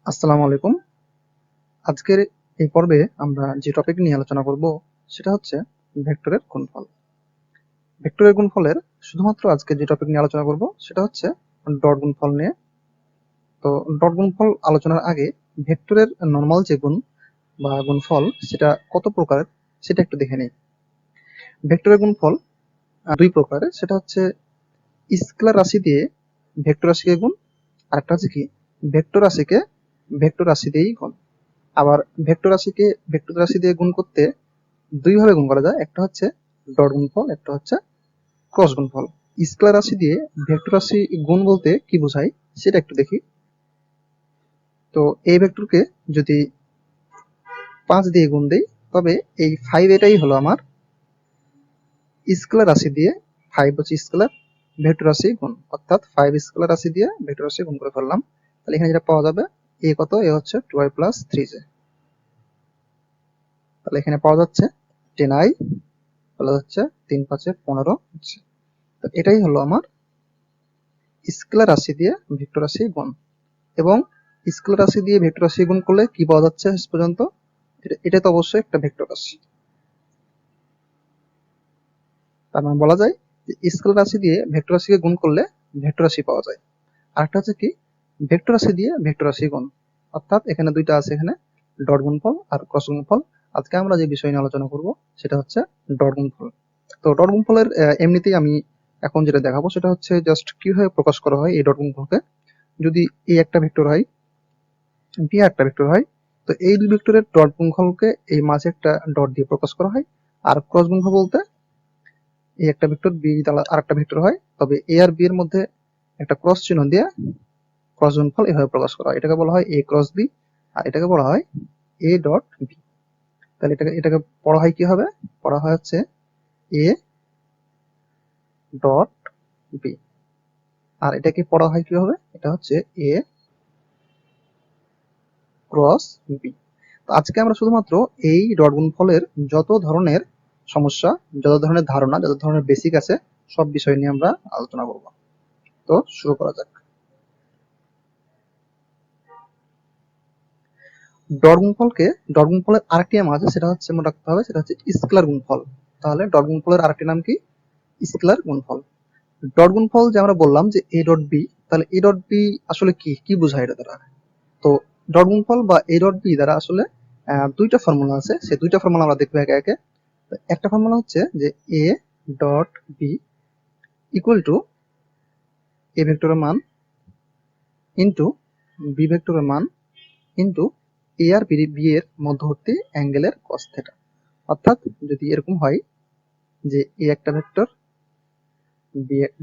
আসসালামু আলাইকুম। আজকের এই পর্বে আমরা যে টপিক নিয়ে আলোচনা করব সেটা হচ্ছে ভেক্টরের গুণফল। ভেক্টরের গুণফলের শুধুমাত্র আজকে যে টপিক নিয়ে আলোচনা করব সেটা হচ্ছে ডট গুণফল নিয়ে। তো ডট গুণফল আলোচনার আগে ভেক্টরের নরমাল যে গুণ বা গুণফল সেটা কত প্রকারের সেটা একটু দেখে নেই। ভেক্টরের গুণফল দুই প্রকারের, সেটা হচ্ছে স্কেলার রাশি দিয়ে ভেক্টর রাশিকে গুণ, আর একটা হচ্ছে কি ভেক্টর রাশিকে ভেক্টর রাশি দিয়েই গুণ। আবার ভেক্টর রাশিকে ভেক্টর রাশি দিয়ে গুণ করতে দুইভাবে গুণ করা যায়, একটা হচ্ছে ডট গুণফল, একটা হচ্ছে ক্রস গুণফল। স্কেলার রাশি দিয়ে ভেক্টর রাশি গুণ বলতে কি বোঝায় সেটা একটু দেখি। তো এই ভেক্টরকে যদি 5 দিয়ে গুণ দেই তবে এই 5 এটাই হলো আমার স্কেলার রাশি দিয়ে 5 হচ্ছে স্কেলার ভেক্টর রাশি গুণ, অর্থাৎ 5 স্কেলার রাশি দিয়ে ভেক্টর রাশি গুণ করে ফেললাম। তাহলে এখানে যেটা পাওয়া যাবে এ কত, এ হচ্ছে 2i প্লাস 3j। তাহলে এখানে পাওয়া যাচ্ছে 10i প্লাস হচ্ছে 3 5 15 হচ্ছে। তো এটাই হলো আমার স্কেলার রাশি দিয়ে ভেক্টর রাশি গুণ। এবং স্কেলার রাশি দিয়ে ভেক্টর রাশি গুণ করলে কি পাওয়া যাচ্ছে শেষ পর্যন্ত, এটা তো অবশ্যই একটা ভেক্টর রাশি। তার মানে বলা যায় যে স্কেলার রাশি দিয়ে ভেক্টর রাশিকে গুণ করলে ভেক্টর রাশি পাওয়া যায়। আরেকটা হচ্ছে কি ভেক্টর রাশি দিয়ে ভেক্টর রাশি গুণ, অর্থাৎ এখানে দুইটা আছে, এখানে ডট গুণফল আর ক্রস গুণফল। আজকে আমরা যে বিষয় নিয়ে আলোচনা করব সেটা হচ্ছে ডট গুণফল। তো ডট গুণফলের এমনিতেই আমি এখন যেটা দেখাবো সেটা হচ্ছে জাস্ট কিভাবে প্রকাশ করা হয় এই ডট গুণফলকে। যদি এ একটা ভেক্টর হয়, বি একটা ভেক্টর হয়, তো এই দুই ভেক্টরের ডট গুণফলকে এই মাঝে একটা ডট দিয়ে প্রকাশ করা হয়। আর ক্রস গুণফল বলতে এই একটা ভেক্টর বি দ্বারা আরেকটা ভেক্টর হয়, তবে এ আর বি এর মধ্যে একটা ক্রস চিহ্ন দিয়ে ক্রস গুণফল এভাবে প্রকাশ করা হয়। এটাকে বলা হয় এ ক্রস বি, আর এটাকে বলা হয় এ ডট বি। তাহলে এটাকে এটাকে পড়া হয় কি হবে, পড়া হয় হচ্ছে এ ডট বি। আর এটাকে পড়া হয় কি হবে, এটা হচ্ছে এ ক্রস বি। তো আজকে আমরা শুধুমাত্র এই ডট গুণফলের যত ধরনের সমস্যা, যত ধরনের ধারণা, যত ধরনের বেসিক আছে সব বিষয় নিয়ে আমরা আলোচনা করব। তো শুরু করা যাক। ডট গুণফলকে, ডট গুণফলের আরেকটি নাম আছে, সেটা হচ্ছে মনে রাখতে হবে, সেটা হচ্ছে স্কেলার গুণফল। তাহলে ডট গুণফলের আরেকটি নাম কি, স্কেলার গুণফল। ডট গুণফল যে আমরা বললাম যে এ ডট বি, তাহলে এ ডট বি আসলে কি কি বোঝায় এটা দ্বারা। তো ডট গুণফল বা এ ডট বি দ্বারা আসলে দুইটা ফর্মুলা আছে, সেই দুইটা ফর্মুলা আমরা দেখবো একে একে। একটা ফর্মুলা হচ্ছে যে A dot B equal to A ভেক্টরের মান ইন্টু বি ভেক্টরের মান ইন্টু এ আর বি এর মধ্যবর্তী অ্যাঙ্গেলের কস থিটা। অর্থাৎ যদি এরকম হয় যে এ একটা ভেক্টর,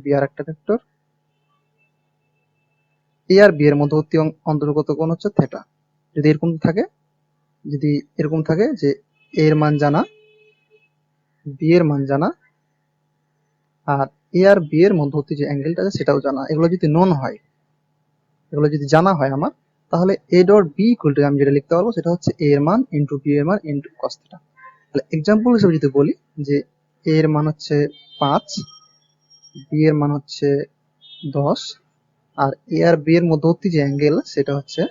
বি আর একটা ভেক্টর, এ আর বি এর মধ্যবর্তী অন্তর্গত কোণ হচ্ছে থিটা। যদি এরকম থাকে, যদি এরকম থাকে যে এ এর মান জানা, বি এর মান জানা, আর এ আর বি এর মধ্যবর্তী যে অ্যাঙ্গেলটা আছে সেটাও জানা, এগুলো যদি নন হয়, এগুলো যদি জানা হয় আমার, তাহলে A dot B equal to আমি যেটা লিখতে পারবো সেটা হচ্ছে এ এর মান ইন্টু বি এর মান ইন্টু কস থিটা। তাহলে এক্সাম্পল হিসেবে যদি বলি যে এ এর মান হচ্ছে 5, বি এর মান হচ্ছে 10, আর এ আর বি এর মধ্যবর্তী যে অ্যাঙ্গেল সেটা হচ্ছে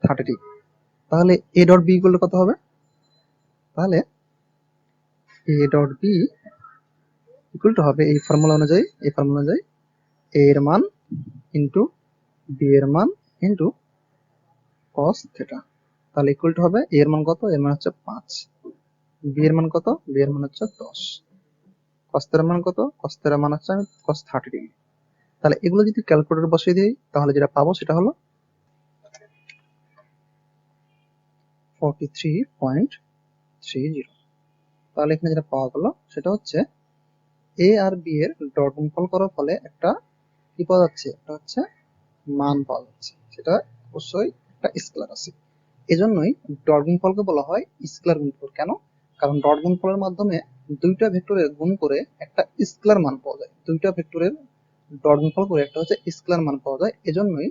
30 ডিগ্রি। তাহলে A dot B equal to কত হবে, তাহলে A dot B equal to হবে এই ফর্মুলা অনুযায়ী, এ এর মান ইন্টু বি এর মান ইন্টু কস থিটা। তাহলে ইকুয়াল টু হবে এ এর মান কত, এর মান হচ্ছে 5, বি এর মান কত, বি এর মান হচ্ছে 10, কস থিটার মান কত, কস থিটার মান হচ্ছে আমি কস 30 ডিগ্রি। তাহলে এগুলো যদি ক্যালকুলেটর বসিয়ে দিই তাহলে যেটা পাবো সেটা হলো 43.30। তাহলে এখানে যেটা পাওয়া গেল সেটা হচ্ছে এ আর বি এর ডট গুণফল করার ফলে একটা কি পাওয়া যাচ্ছে, এটা হচ্ছে মান পাওয়া যাচ্ছে, সেটা অবশ্যই একটা স্কেলার রাশি। এজন্যই ডট গুণফলকে বলা হয় স্কেলার গুণফল। কেন, কারণ ডট গুণফলের মাধ্যমে দুইটা ভেক্টরের গুণ করে একটা স্কেলার মান পাওয়া যায়, দুইটা ভেক্টরের ডট গুণফল করে একটা হচ্ছে স্কেলার মান পাওয়া যায়, এজন্যই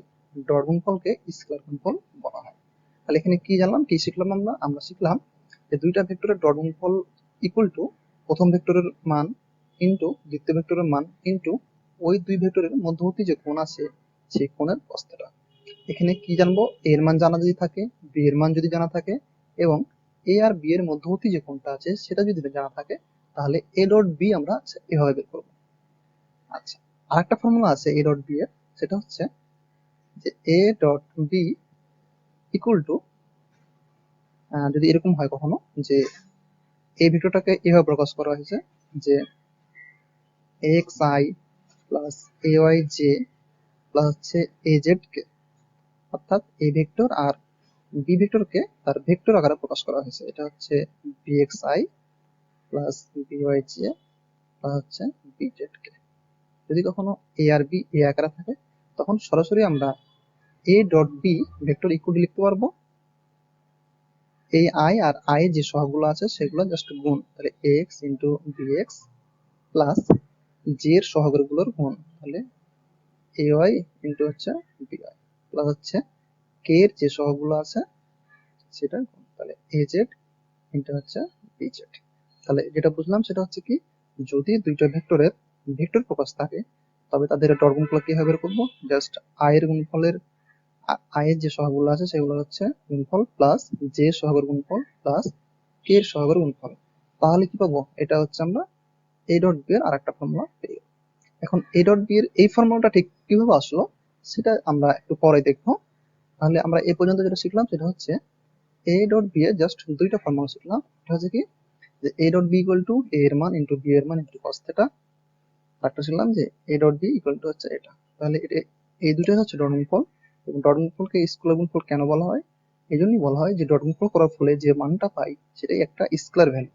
ডট গুণফলকে স্কেলার গুণফল বলা হয়। তাহলে এখানে কি জানলাম, কি শিখলাম আমরা, আমরা শিখলাম যে দুইটা ভেক্টরের ডট গুণফল ইকুয়াল টু প্রথম ভেক্টরের মান ইন্টু দ্বিতীয় ভেক্টরের মান ইন্টু ওই দুই ভেক্টরের মধ্যবর্তী যে কোণ আছে সেই কোণের কস থিটা। এখানে কি জানবো, a এর মান জানা যদি থাকে, b এর মান যদি জানা থাকে, এবং a আর b এর মধ্যবর্তী যে কোণটা আছে সেটা যদি জানা থাকে, তাহলে a ডট b আমরা এভাবে বের করবো। আচ্ছা, আরেকটা ফর্মুলা আছে a ডট b এর, সেটা হচ্ছে যে a dot b equal to, যদি এরকম হয় কখনো যে এই ভেক্টরটাকে এভাবে প্রকাশ করা হয়েছে যে xi প্লাস ayj প্লাস হচ্ছে azk, অর্থাৎ এই ভেক্টর আর বি ভেক্টরকে তার ভেক্টর আকারে প্রকাশ করা হয়েছে। এটা হচ্ছে bxi প্লাস byj প্লাস হচ্ছে bzk। যদি কখনো a আর b এ আকারে থাকে, তখন সরাসরি আমরা a dot b vector equal লিখতে পারবো এই আই আর আই যে সহগগুলো আছে সেগুলো জাস্ট গুণ, তাহলে x into bx plus j এর সহগগুলোর গুণ, তাহলে ay ইন্টু হচ্ছে by প্লাস হচ্ছে k এর যে সহগগুলো আছে সেটা গুণ, তাহলে az ইন্টু হচ্ছে bz। তাহলে যেটা বুঝলাম সেটা হচ্ছে কি, যদি দুইটা ভেক্টরের ভেক্টর প্রকাশ থাকে তবে তাদের ডট গুণফল কিভাবে বের করবো, জাস্ট আই এর গুণফলের আই এর যে সহগগুলো আছে সেগুলো হচ্ছে গুণফল প্লাস জে এর সহগের গুণফল প্লাস কে এর সহগের গুণফল, তাহলে কি পাবো, এটা হচ্ছে আমরা এ ডট বি এর আরেকটা ফর্মুলা পেয়ে গেলাম। এখন এ ডট বি এর এই ফর্মুলাটা ঠিক কিভাবে আসলো সেটা আমরা একটু পরে দেখবো। তাহলে আমরা এ পর্যন্ত যেটা শিখলাম সেটা হচ্ছে এ ডট বি এর জাস্ট দুইটা ফর্মুলা শিখলাম। এটা হচ্ছে কি, যে A dot B equal to A এর মান ইন্টু বি এর মান ইন্টু কস থিটা। আরেকটা শিখলাম যে A dot B equal to হচ্ছে এটা। তাহলে এটা, এই দুটোই হচ্ছে ডট গুণফল, এবং ডট গুণফলকে স্কেলার গুণফল কেন বলা হয়, এই জন্যই বলা হয় যে ডট গুণফল করার ফলে যে মানটা পাই সেটাই একটা স্কেলার ভ্যালু।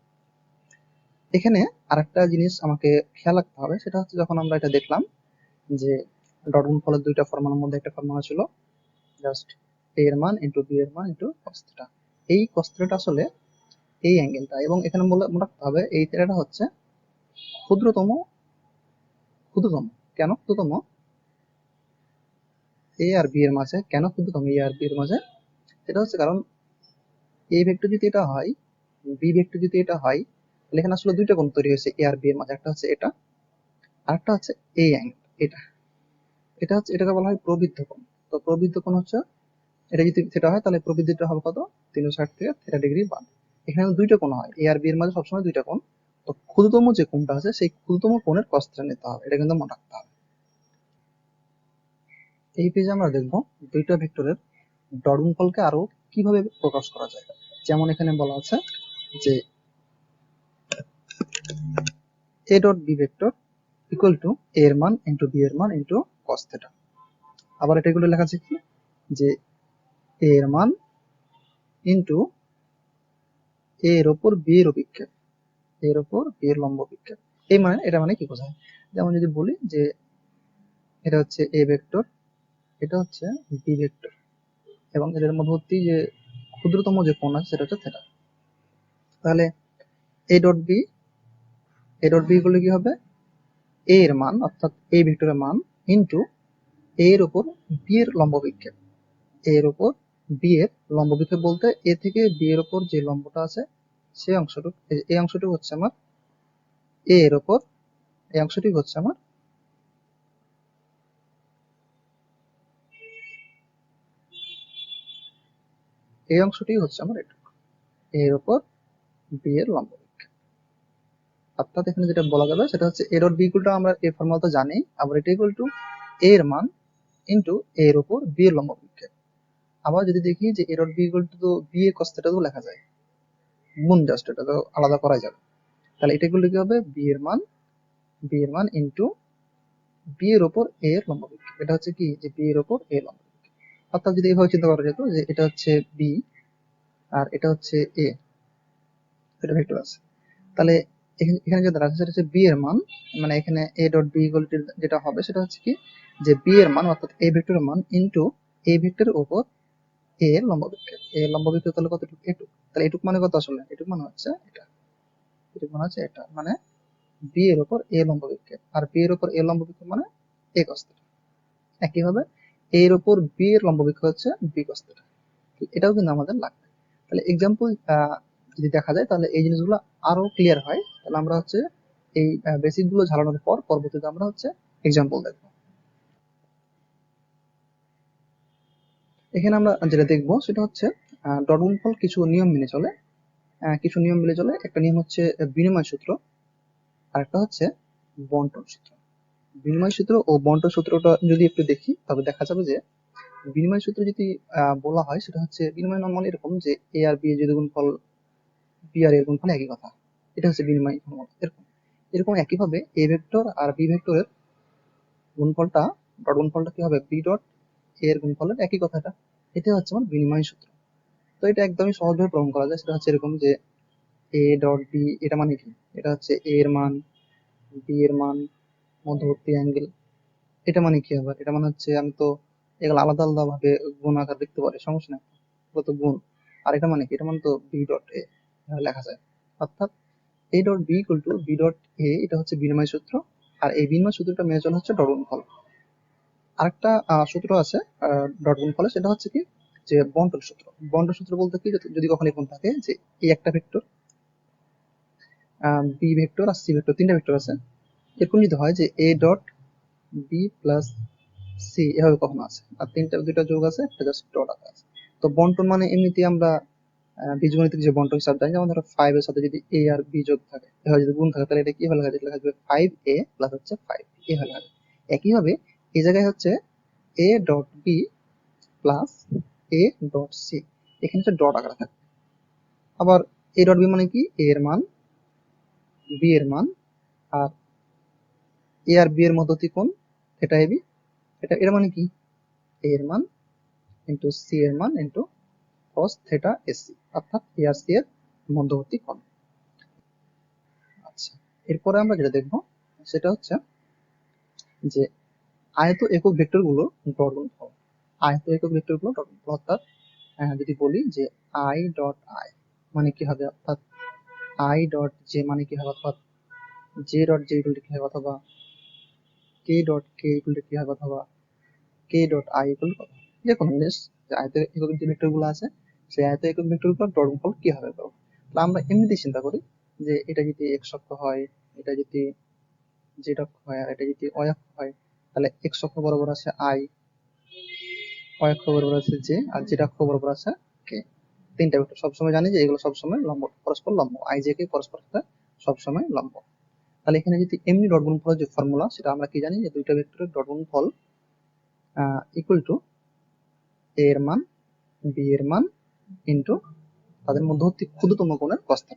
এখানে আরেকটা জিনিস আমাকে খেয়াল রাখতে হবে, সেটা হচ্ছে যখন আমরা এটা দেখলাম যে ডট গুণফলের দুইটা ফর্মুলার মধ্যে একটা ফর্মুলা ছিল জাস্ট এ এর মান ইন্টু বি এর মান ইন্টু কস থিটা। এই কস থিটাটা আসলে এই অ্যাঙ্গেলটা, এবং এখানে মনে রাখতে হবে এই থিটাটা হচ্ছে ক্ষুদ্রতম, ক্ষুদ্রতম কেন ক্ষুদ্রতম এ আর বি এর মাঝে, কেন ক্ষুদ্রতম এ আর বি এর মাঝে, সেটা হচ্ছে কারণ এ ভেক্টর যদি এটা হয়, বি ভেক্টর যদি এটা হয়, তাহলে এখানে আসলে দুইটা কোণ তৈরি হয়েছে এ আর বি এর মাঝে, একটা হচ্ছে এটা আর একটা হচ্ছে এই অ্যাঙ্গেল এটা। এটা হচ্ছে, এটাকে বলা হয় প্রবৃদ্ধ কোণ। তো প্রবৃদ্ধ কোণ হচ্ছে, এটা যদি থিটা হয় তাহলে প্রবৃদ্ধিটা হবে কত, 360 থেকে থিটা ডিগ্রি বাদ। এখানে দুইটা কোণ হয় এ আর বি এর মাঝে সবসময় দুইটা কোণ, তো ক্ষুদ্রতম যে কোণটা আছে সেই ক্ষুদ্রতম কোণের কস থিটা নিতে হবে, এটা কিন্তু মনে রাখতে হবে। এই পেজে আমরা দেখব দুইটা ভেক্টরের ডট গুণফলকে আরো কিভাবে প্রকাশ করা যায়। যেমন এখানে বলা আছে যে a dot B vector equal to a এর মান ইন্টু বি এর মান ইন্টু কস থিটা। আবার এটা এগুলো লেখা আছে কি, যে a এর মান ইন্টু a এর ওপর b এর অভিক্ষেপ, a এর ওপর b এর লম্ব অভিক্ষেপ। এই মানে, এটা মানে কি বোঝায়, যেমন যদি বলি যে এটা হচ্ছে a ভেক্টর, এটা হচ্ছে b ভেক্টর, এবং এদের মধ্যবর্তী যে ক্ষুদ্রতম যে কোণ আছে সেটা হচ্ছে থিটা। তাহলে a dot B, a dot B গুলো কি হবে, a এর মান অর্থাৎ এই ভেক্টরের মান ইন্টু a এর উপর b এর লম্ব বিক্ষেপ, a এর উপর b এর লম্ব বিক্ষেপ বলতে a থেকে b এর উপর যে লম্বটা আছে সেই অংশটুকু, এই অংশটুকু হচ্ছে আমার a এর উপর, এই অংশটি হচ্ছে আমার এই অংশটি হচ্ছে আমার এটুকু, a এর উপর b এর লম্ব বিক্ষেপ। অর্থাৎ এখানে যেটা বলা যাবে সেটা হচ্ছে a ডট b ইকুয়ালটা আমরা এই ফর্মুলা তো জানি, আবার এটা ইকুয়াল টু a এর মান ইন্টু a এর উপর b এর লম্ব বিক্ষেপ। আবার যদি দেখি যে a dot b equal to, তো b এর cos থিটা তো লেখা যায়, গুণ জাস্ট এটা তো আলাদা করা যাবে। তাহলে এটা করলে কি হবে, বি এর মান ইন্টু বি এর উপর এ এর লম্ব বিক্ষেপ। এটা হচ্ছে কি, যে বি এর উপর এ লম্ব বিক্ষেপ। অর্থাৎ যদি এইভাবে চিন্তা করা যেত যে এটা হচ্ছে বি আর এটা হচ্ছে এ, এটা ভেক্টর আছে, তাহলে এখানে যেটা আছে সেটা হচ্ছে বি এর মান, মানে এখানে A dot B equal to যেটা হবে সেটা হচ্ছে কি, যে বি এর মান অর্থাৎ এ ভেক্টরের মান ইন্টু এ ভেক্টরের উপর এ এর লম্ব বিক্ষেপ। এ এর লম্ব বিক্ষেপ তাহলে কতটুকু, এটুকু। তাহলে এটুকু মানে কত, আসলে এটুকু মানে হচ্ছে এটা, এটুকু মানে হচ্ছে এটা, মানে বি এর উপর এ লম্ব বিক্ষেপ, আর বি এর উপর এ লম্ব বিক্ষেপ মানে এ cos থিটা। একইভাবে এ এর উপর বি এর লম্ব বিক্ষেপ হচ্ছে বি cos থিটা। এটাও কিন্তু আমাদের লাগবে। তাহলে এক্সাম্পল যদি দেখা যায় তাহলে এই জিনিসগুলো আরো ক্লিয়ার হয়। তাহলে আমরা হচ্ছে এই বেসিক গুলো ঝালানোর পর পরবর্তীতে আমরা হচ্ছে এক্সাম্পল দেখবো। এখানে আমরা যেটা দেখবো সেটা হচ্ছে ডট গুণফল কিছু নিয়ম মেনে চলে। একটা নিয়ম হচ্ছে বিনিময় সূত্র, আর একটা হচ্ছে বন্টন সূত্র। বিনিময় সূত্র ও বন্টন সূত্রটা যদি একটু দেখি তবে দেখা যাবে যে বিনিময় সূত্র যদি বলা হয় সেটা হচ্ছে বিনিময় নর্মাল এরকম যে এ আর বি এর যদি গুণফল বি আর এর গুণফল একই কথা, এটা হচ্ছে বিনিময় ফর্মুলা। এরকম এরকম একইভাবে এ ভেক্টর আর বি ভেক্টরের গুণফলটা ডট গুণফলটা কি হবে বি ডট এ এর গুণফলের একই কথা। এটা হচ্ছে আমার বিনিময় সূত্র। তো এটা একদমই সহজভাবে প্রমাণ করা যায়, সেটা হচ্ছে এরকম যে এ ডট বি এটা মানে কি, এটা হচ্ছে এ এর মান বি এর মান মধ্যবর্তী অ্যাঙ্গেল। এটা মানে কি আবার, এটা মানে হচ্ছে আমি তো এগুলো আলাদা আলাদা ভাবে গুণ আকার লিখতে পারি, সমস্যা নেই, এগুলো তো গুণ। আর এটা মানে কি, এটা মানে তো বি ডট এ লেখা যায়। অর্থাৎ A dot B equal to B dot A, এটা হচ্ছে বিনিময় সূত্র। আর এই বিনিময় সূত্রটা মেনে চলা হচ্ছে ডট গুণফল। আরেকটা সূত্র আছে ডট গুণফলে, সেটা হচ্ছে কি যে বন্টন সূত্র। বন্টন সূত্র বলতে কি, যদি কখনো এরকম থাকে যে এই একটা ভেক্টর বি ভেক্টর আর সি ভেক্টর, তিনটা ভেক্টর আছে, এরকম যদি হয় যে A dot B plus C এভাবে কখনো আছে, আর দুইটা যোগ আছে, একটা জাস্ট ডট আছে। তো বন্টন মানে এমনিতেই আমরা বীজগণিতের যে বন্টন হিসাব জানি, যেমন ধরো 5 এর সাথে যদি এ আর বি যোগ থাকে, এভাবে যদি গুণ থাকে, তাহলে এটা কি ভাবে লেখা যায়, লেখা যাবে 5a প্লাস হচ্ছে 5 এ ভাবে লেখা যায়। একইভাবে এই জায়গায় হচ্ছে A dot B plus A dot C, এখানে হচ্ছে ডট আকারে থাকে। আবার এ ডট বি মানে কি, এ এর মান বি এর মান, আর এ আর বি এর মধ্যবর্তী কোণ এটা এবি, এটা মানে কি এ এর মান ইন্টু সি এর মান ইন্টু cos থেটা এসি, অর্থাৎ এ আর সি এর মধ্যবর্তী কোণ। আচ্ছা, এরপরে আমরা যেটা দেখবো সেটা হচ্ছে যে আয়ত একক ভেক্টর গুলো ডট গুণফল। আয়ত একক ভেক্টর গুলো ডট গুণফল, অর্থাৎ যদি বলি যে আই ডট আই মানে কি হবে, অর্থাৎ আই ডট জে মানে কি হবে, অর্থাৎ J dot J equal to কি হবে, অথবা কে ডট কে ইকুয়াল টু কি হবে, অথবা কে ডট আই ইকুয়াল টু কত, যে কোনো জিনিস যে আয়ত একক যে ভেক্টর গুলো আছে সেই আয়ত একক ভেক্টর গুলো ডট গুণফল কি হবে পাবো। তাহলে আমরা এমনিতেই চিন্তা করি যে এটা যদি এক্স অক্ষ হয়, এটা যদি জেড অক্ষ হয়, আর এটা যদি ওয়াই অক্ষ হয়, তাহলে এক্স অক্ষ বরাবর আছে আই, ওয়াই অক্ষ বরাবর আছে জে, আর জেড অক্ষ বরাবর আছে কে। তিনটা ভেক্টর সবসময় জানি যে এগুলো সবসময় লম্ব, পরস্পর লম্ব, আই জে কে পরস্পর সাথে সবসময় লম্ব। তাহলে এখানে যদি এমনি ডট গুণফলের যে ফর্মুলা, সেটা আমরা কি জানি যে দুইটা ভেক্টরের ডট গুণফল ইকুয়াল টু এ এর মান বি এর মান ইন্টু তাদের মধ্যবর্তী ক্ষুদ্রতম কোণের cos θ।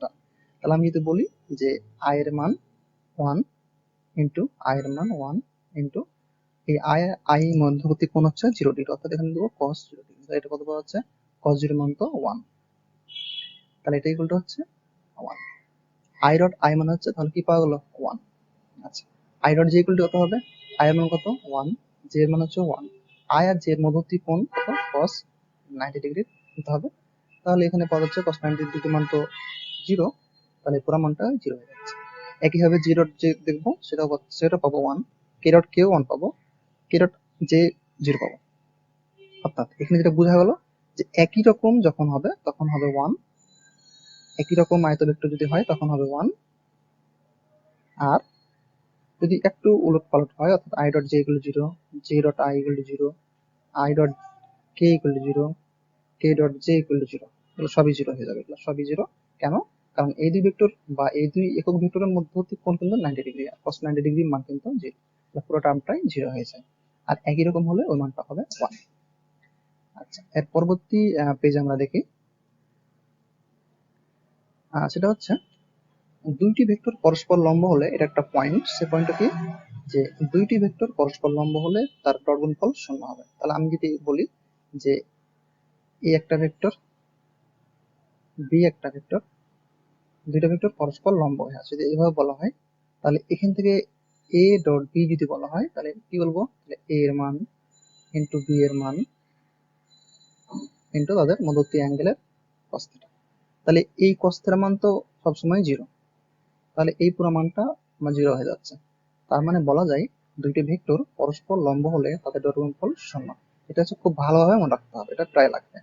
তাহলে আমি যদি বলি যে আই এর মান 1 ইন্টু আই এর মান 1 ইন্টু এই আই মধ্যবর্তী কোণ হচ্ছে 0 ডিগ্রি, অর্থাৎ এখানে দেবো cos 0 ডিগ্রি। এটা কত পাওয়া যাচ্ছে, cos 0 মান তো 1, তাহলে এটা ইকুয়াল টু হচ্ছে 1। আই ডট আই মানে হচ্ছে, তাহলে কি পাওয়া গেল 1। আচ্ছা, I dot J equal to কত হবে, আই এর মান কত 1, জে এর মান হচ্ছে 1, আই আর জে এর মধ্যবর্তী কোণ কত cos 90 ডিগ্রি দিতে হবে। তাহলে এখানে পাওয়া যাচ্ছে cos 90 ডিগ্রি মান তো 0, তাহলে পুরো মানটা 0 হয়ে যাচ্ছে। একইভাবে জি ডট যে দেখবো সেটা পাবো 1, কে ডট কেও 1 পাবো, কে ডট জে 0 পাবো। অর্থাৎ এখানে যেটা বোঝা গেল যে একই রকম যখন হবে তখন হবে 1, একই রকম আয়ত ভেক্টর যদি হয় তখন হবে 1, আর যদি একটু উলট পালট হয়, অর্থাৎ I dot J equal to 0, J dot I equal to 0, I dot K equal to 0, K dot J equal to 0, এগুলো সবই 0 হয়ে যাবে। এগুলো সবই 0 কেন, কারণ এই দুই ভেক্টর বা এই দুই একক ভেক্টরের মধ্যবর্তী কোণ কিন্তু 90 ডিগ্রি, আর cos 90 ডিগ্রির মান কিন্তু 0, পুরো টার্মটাই 0 হয়ে যায়। আর একই রকম হলে ওই মানটা হবে 1। আচ্ছা, এর পরবর্তী পেজ আমরা দেখি, সেটা হচ্ছে দুইটি ভেক্টর পরস্পর লম্ব হলে, এটা একটা পয়েন্ট, সে পয়েন্টটা কি যে দুইটি ভেক্টর পরস্পর লম্ব হলে তার ডট গুণফল 0 হবে। তাহলে আমি যদি বলি যে এ একটা ভেক্টর বি একটা ভেক্টর, দুইটা ভেক্টর পরস্পর লম্ব হয়ে আছে, যদি এইভাবে বলা হয়, তাহলে এখান থেকে এ ডট বি যদি বলা হয়, তাহলে কি বলবো, তাহলে এ এর মান ইন্টু বি এর মান ইন্টু তাদের মধ্যবর্তী অ্যাঙ্গেলের cos θ। তাহলে এই cos θ মান তো সবসময় 0, তাহলে এই পুরো মানটা আমার 0 হয়ে যাচ্ছে। তার মানে বলা যায় দুইটি ভেক্টর পরস্পর লম্ব হলে তাদের ডট গুণফল 0। এটা হচ্ছে খুব ভালোভাবে মনে রাখতে হবে, এটা ট্রাই লাগবে।